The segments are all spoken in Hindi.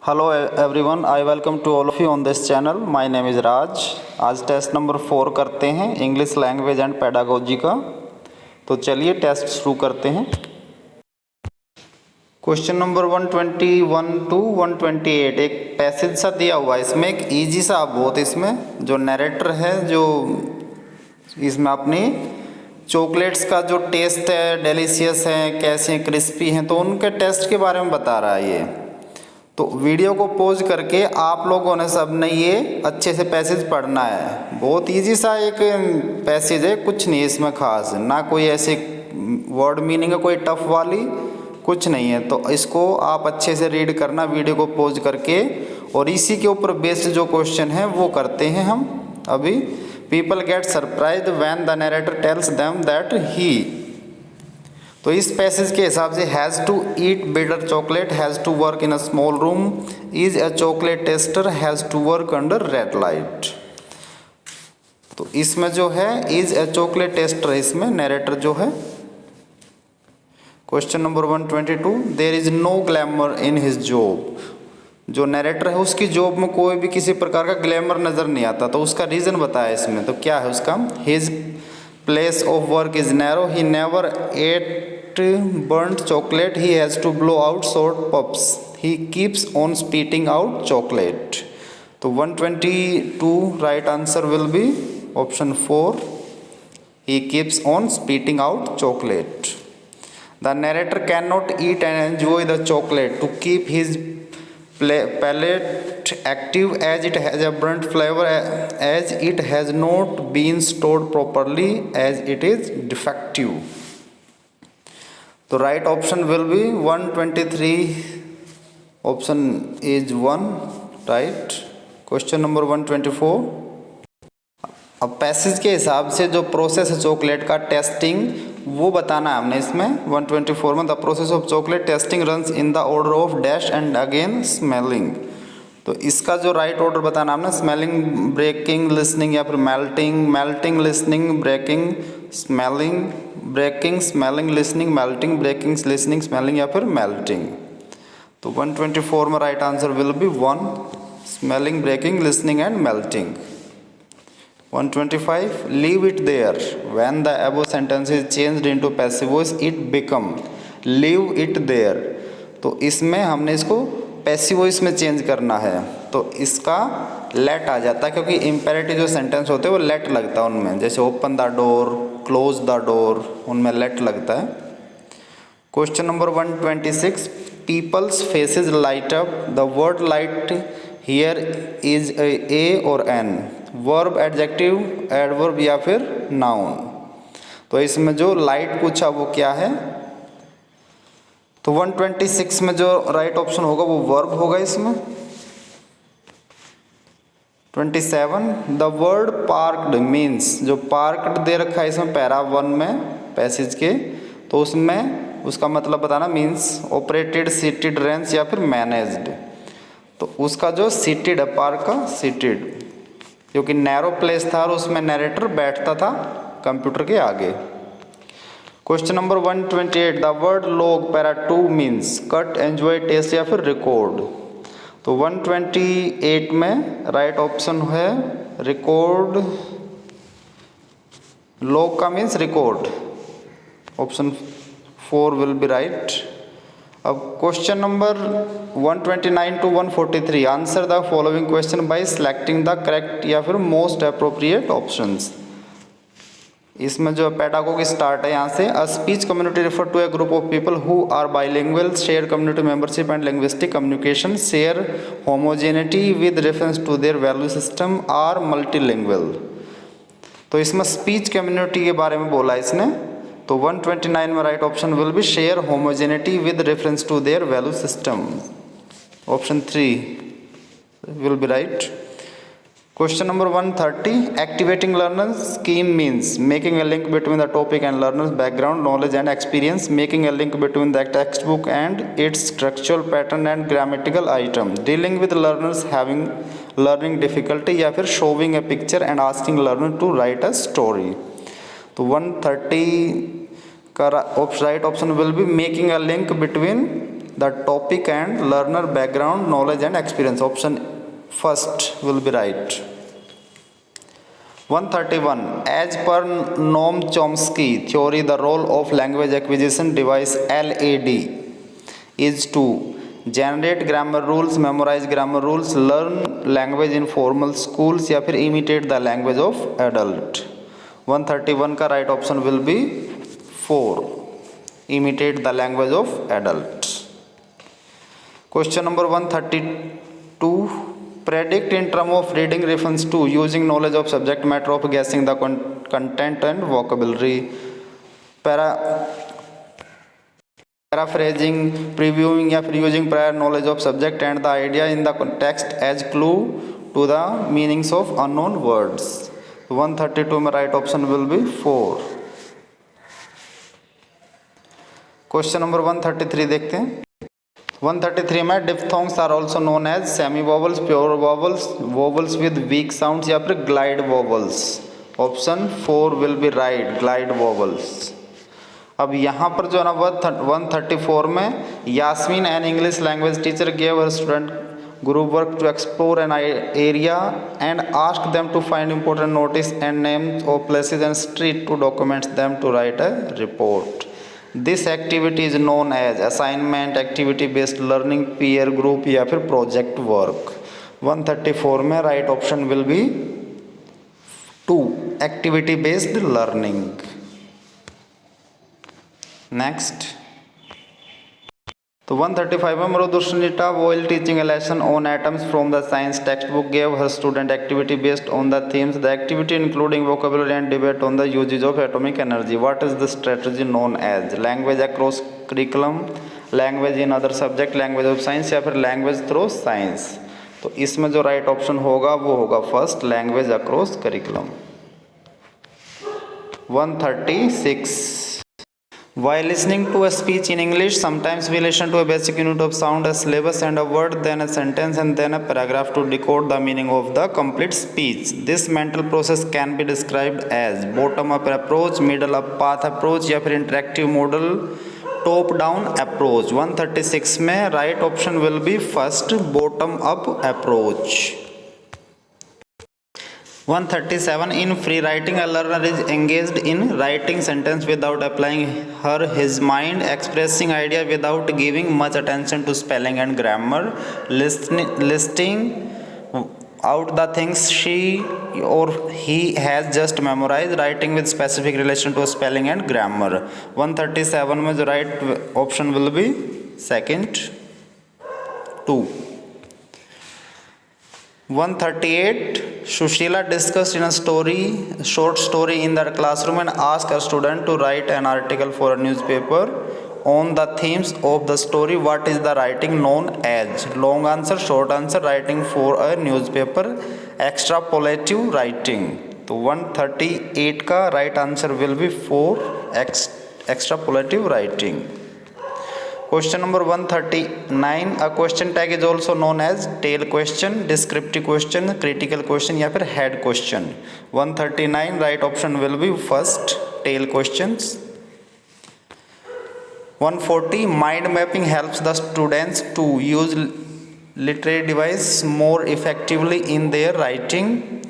Hello everyone, I welcome to all of you on this channel. My name is Raj. आज टेस्ट नंबर 4 करते हैं इंग्लिश लैंग्वेज एंड पेडागोजी का। तो चलिए टेस्ट शुरू करते हैं। क्वेश्चन नंबर 121 टू 128 एक पैसेज सा दिया हुआ है। इसमें एक इजी सा बहुत, इसमें जो नरेटर है, जो इसमें अपनी चॉकलेट्स का जो टेस्ट है, डिलीशियस है, कैसे क्रिस्पी हैं, तो उनके टेस्ट के बारे में बता रहा है ये। तो वीडियो को पॉज करके आप लोगों ने सब ने ये अच्छे से पैसेज पढ़ना है। बहुत इजी सा एक पैसेज है, कुछ नहीं है इसमें खास, ना कोई ऐसे वर्ड मीनिंग है कोई टफ वाली, कुछ नहीं है। तो इसको आप अच्छे से रीड करना वीडियो को पॉज करके, और इसी के ऊपर बेस्ड जो क्वेश्चन है वो करते हैं हम अभी। People get surprised when the narrator tells them that he. तो इस पैसेज के हिसाब से has to eat bitter chocolate, has to work in a small room, is a chocolate taster, has to work under red light. तो इसमें जो है इज अ चॉकलेट टेस्टर, इसमें नरेटर जो है। Question number 122, there is no glamour in his job. जो नरेटर है उसकी जॉब में कोई भी किसी प्रकार का ग्लैमर नज़र नहीं आता, तो उसका रीज़न बताया इसमें। तो क्या है उसका? His place of work is narrow, he never ate burnt chocolate, he has to blow out short puffs, he keeps on spitting out chocolate. तो 122 right answer will be option 4, he keeps on spitting out chocolate. The narrator cannot eat and enjoy the chocolate to keep his palate active, as it has a burnt flavor, as it has not been stored properly, as it is defective. तो right option will B 123, option is 1 right. Question number 124, अब पैसेज के हिसाब से जो प्रोसेस है चॉकलेट का टेस्टिंग वो बताना है हमने इसमें। 124 में the process of chocolate testing runs in the order of dash and again smelling. तो इसका जो राइट ऑर्डर बताना हमने, स्मेलिंग, ब्रेकिंग, लिसनिंग, या फिर melting, melting, listening, breaking, smelling, breaking, smelling, listening, melting, breaking, listening, smelling, या फिर मेल्टिंग। तो 124 में right answer will be 1, smelling, breaking, listening and melting. 125, leave it there when the above sentence is changed into passive voice it become leave it there. तो इसमें हमने इसको पैसिव वॉइस में चेंज करना है, तो इसका लेट आ जाता है, क्योंकि इम्पेरेटिव जो सेंटेंस होते हैं वो लेट लगता है उनमें, जैसे open the door, close the door, उनमें लेट लगता है। Question number 126, peoples faces light up, the word light here is a और एन, वर्ब, एडजेक्टिव, एडवर्ब, या फिर नाउन। तो इसमें जो लाइट पूछा वो क्या है? तो 126 में जो राइट ऑप्शन होगा वो वर्ब होगा इसमें। 27, द वर्ड पार्क्ड मीन्स, जो पार्क्ड दे रखा है इसमें पैरा 1 में पैसेज के, तो उसमें उसका मतलब बताना, मीन्स ऑपरेटेड, सीटेड, रेंज, या फिर मैनेज्ड। तो उसका जो सीटेड है, पार्क का सीटेड, क्योंकि नैरो प्लेस था और उसमें नरेटर बैठता था कंप्यूटर के आगे। Question number 128, the word log para 2 means cut, enjoy, test, या फिर रिकॉर्ड। तो 128 में राइट ऑप्शन है रिकॉर्ड, लॉग का means record, option 4 will be right. अब question number 129 to 143, answer the following question by selecting the correct या फिर मोस्ट अप्रोप्रिएट ऑप्शंस। इसमें जो पेडागोगी स्टार्ट है यहाँ से, a speech community refer to a group of people who are bilingual, share community membership and linguistic communication, share homogeneity with reference to their value system, are multilingual. तो इसमें स्पीच कम्युनिटी के बारे में बोला इसने, तो 129 में right option will be share homogeneity with reference to their value system, option 3 will be right. Question number 130, activating learners scheme means making a link between the topic and learner's background, knowledge and experience, making a link between the textbook and its structural pattern and grammatical item, dealing with learners having learning difficulty, या फिर showing a picture and asking learner to write a story। तो 130 का right option will be making a link between the topic and learner background, knowledge and experience. Option first will be right. 131. As per Noam Chomsky theory, the role of language acquisition device LAD is to generate grammar rules, memorize grammar rules, learn language in formal schools या फिर imitate the language of adult. 131 का right option will be 4. Imitate the language of adult. Question number 132. Predict in terms of reading reference to using knowledge of subject matter of guessing the content and vocabulary. Paraphrasing, previewing या फिर using prior knowledge of subject and the idea in the text as clue to the meanings of unknown words. 132 में right option will be 4. Question number 133 देखते हैं. 133 में diphthongs are also known as semi vowels, pure vowels, vowels with weak sounds या फिर glide vowels. Option 4 will be right, glide vowels. अब यहाँ पर जो है ना 134 में Yasmin an English language teacher gave her student group work to explore an area and ask them to find important notice and names of places and street to document them to write a report. This activity is known as assignment, activity based learning, peer group या फिर project work. 134 में right option will be 2, activity based learning. Next, तो 135 में Mrudushnita, while teaching a lesson on atoms from the science textbook, gave her student activity based on the themes. The activity including vocabulary and debate on the uses of atomic energy. What is the strategy known as? Language across curriculum, language in other subject, language of science या फिर language through science. तो इसमें जो right option होगा वो होगा first, language across curriculum. 136. While listening to a speech in English, sometimes we listen to a basic unit of sound, a syllabus and a word, then a sentence and then a paragraph to decode the meaning of the complete speech. This mental process can be described as bottom-up approach, middle-up path approach या फिर interactive model, top-down approach. 136 में right option will be first, bottom-up approach. 137. In free writing, a learner is engaged in writing sentence without applying his mind, expressing idea without giving much attention to spelling and grammar, listing out the things she or he has just memorized, writing with specific relation to spelling and grammar. 137 में the right option will be second, 2. 138. Sushila discussed in a short story in the classroom and asked a student to write an article for a newspaper on the themes of the story. What is the writing known as? Long answer, short answer, writing for a newspaper, extrapolative writing. तो 138 का right answer will be 4, extrapolative writing. Question number 139. A question tag is also known as tail question, descriptive question, critical question या फिर head question. 139 right option will be first, tail questions. 140. Mind mapping helps the students to use literary device more effectively in their writing.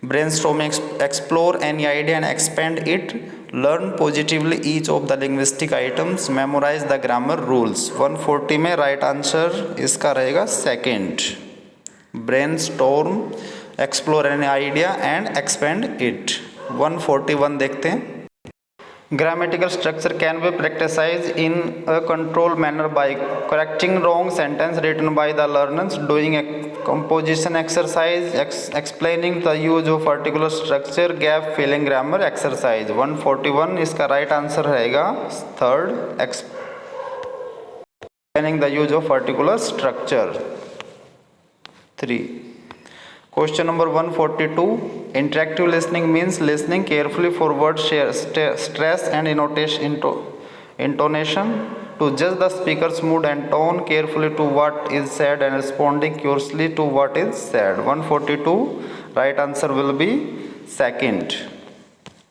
Brainstorming, explore any idea and expand it. Learn positively each of the linguistic items. Memorize the grammar rules. 140 में right answer इसका रहेगा second. Brainstorm, explore any idea and expand it. 141 देखते हैं. Grammatical structure can be practiced in a controlled manner by correcting wrong sentence written by the learners, doing a composition exercise, explaining the use of particular structure, gap filling grammar exercise. 141 इसका right answer रहेगा third, explaining the use of particular structure. 3. Question number 142. Interactive listening means listening carefully for word stress and intonation, to judge the speaker's mood and tone, carefully to what is said and responding curiously to what is said. 142 right answer will be second,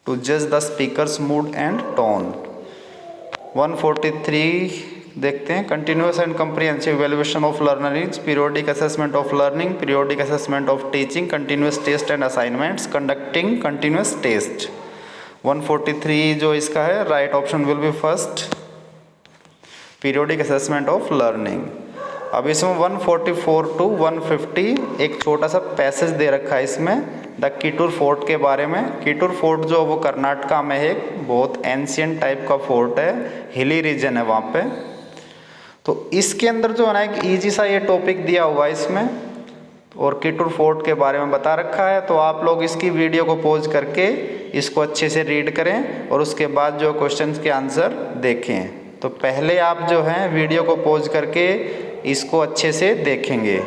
to judge the speaker's mood and tone. 143 देखते हैं। Continuous and comprehensive evaluation of learner is periodic assessment of learning, periodic assessment of teaching, continuous test and assignments, conducting continuous test. 143 जो इसका है right option will be first, periodic assessment of learning. अब इसमें 144 टू 150 एक छोटा सा पैसेज दे रखा है इसमें द किटूर फोर्ट के बारे में। किटूर फोर्ट जो वो कर्नाटका में है, एक बहुत एंशियंट टाइप का फोर्ट है, हिली रीजन है वहाँ पे। तो इसके अंदर जो है ना एक ईजी सा ये टॉपिक दिया हुआ है इसमें और किटूर फोर्ट के बारे में बता रखा है। तो आप लोग इसकी वीडियो को पॉज करके इसको अच्छे से रीड करें और उसके बाद जो क्वेश्चंस के आंसर देखें। तो पहले आप जो हैं वीडियो को पॉज करके इसको अच्छे से देखेंगे,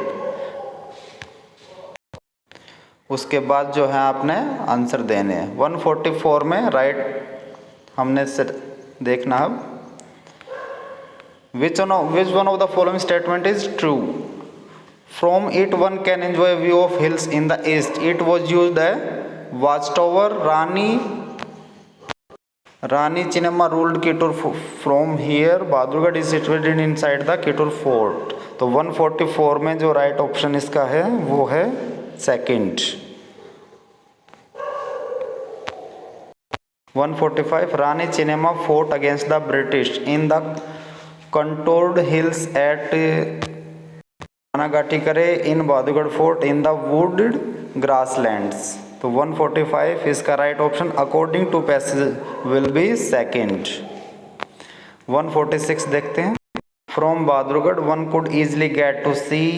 उसके बाद जो है आपने आंसर देने हैं। 144 में राइट हमने से देखना है which one of the following statement is true? From it one can enjoy a view of hills in the east. It was used as watchtower. Rani Chinnamma ruled Kittur from here. Badurgarh is situated inside the Kittur fort. तो 144 में जो राइट ऑप्शन इसका है वो है second. 145 Rani Chinnamma fought against the British in the contoured hills at Anagatikare in Badurgarh fort in the wooded grasslands। तो 145 इसका right option according to passage will be second. 146 देखते हैं। From Badurgarh one could easily get to see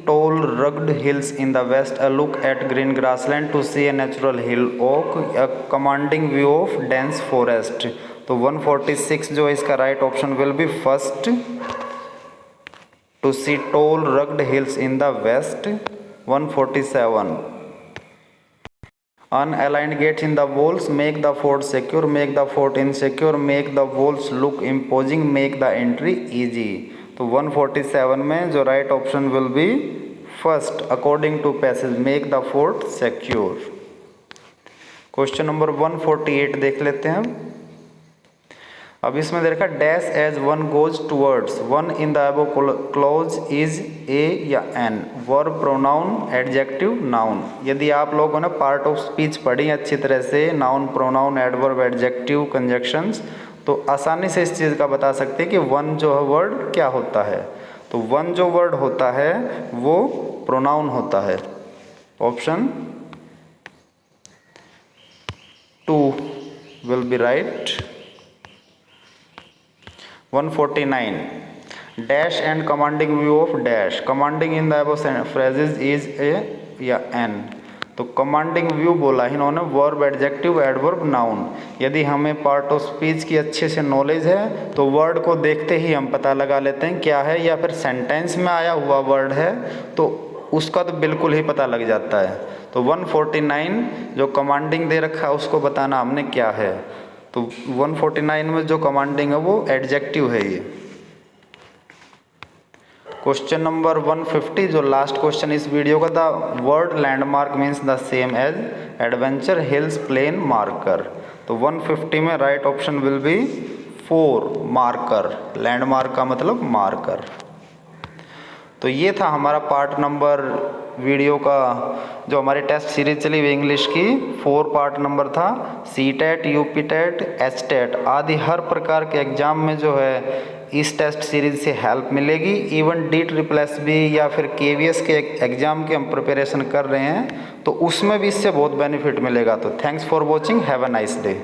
tall rugged hills in the west, a look at green grassland, to see a natural hill oak, a commanding view of dense forest। तो 146 जो इसका right option will be first, to see tall rugged hills in the west। 147 unaligned gates in the walls make the fort secure, make the fort insecure, make the walls look imposing, make the entry easy। तो 147 में जो right option will be first according to passage, make the fort secure. Question number 148 देख लेते हैं। अब इसमें देखा dash as one goes towards, one in the above clause is a या an, verb, pronoun, adjective, noun. यदि आप लोगों ने पार्ट ऑफ स्पीच पढ़ी अच्छी तरह से, noun, pronoun, adverb, adjective, conjunctions, तो आसानी से इस चीज़ का बता सकते हैं कि वन जो है वर्ड क्या होता है। तो वन जो वर्ड होता है वो प्रोनाउन होता है। Option 2 will be right. 149 dash and commanding view of dash, commanding in the above phrases is a या एन। तो कमांडिंग व्यू बोला इन्होंने, वर्ब, एडजेक्टिव, एडवर्ब, नाउन। यदि हमें पार्ट ऑफ स्पीच की अच्छे से नॉलेज है तो वर्ड को देखते ही हम पता लगा लेते हैं क्या है, या फिर सेंटेंस में आया हुआ वर्ड है तो उसका तो बिल्कुल ही पता लग जाता है। तो 149 जो कमांडिंग दे रखा है उसको बताना हमने क्या है। तो 149 में जो कमांडिंग है वो एडजेक्टिव है ये। क्वेश्चन नंबर 150 जो लास्ट क्वेश्चन इस वीडियो का, the word landmark means the same as adventure, hills, plain, marker. तो 150 में right option will be 4 marker. Landmark का मतलब मार्कर। तो ये था हमारा पार्ट नंबर वीडियो का जो हमारी टेस्ट सीरीज चली हुई इंग्लिश की, 4 पार्ट नंबर था। CTET, UPTET, HTET आदि हर प्रकार के एग्ज़ाम में जो है इस टेस्ट सीरीज से हेल्प मिलेगी। इवन DSSB या फिर KVS के एग्ज़ाम के हम प्रिपरेशन कर रहे हैं तो उसमें भी इससे बहुत बेनिफिट मिलेगा। तो thanks for watching, have a nice day.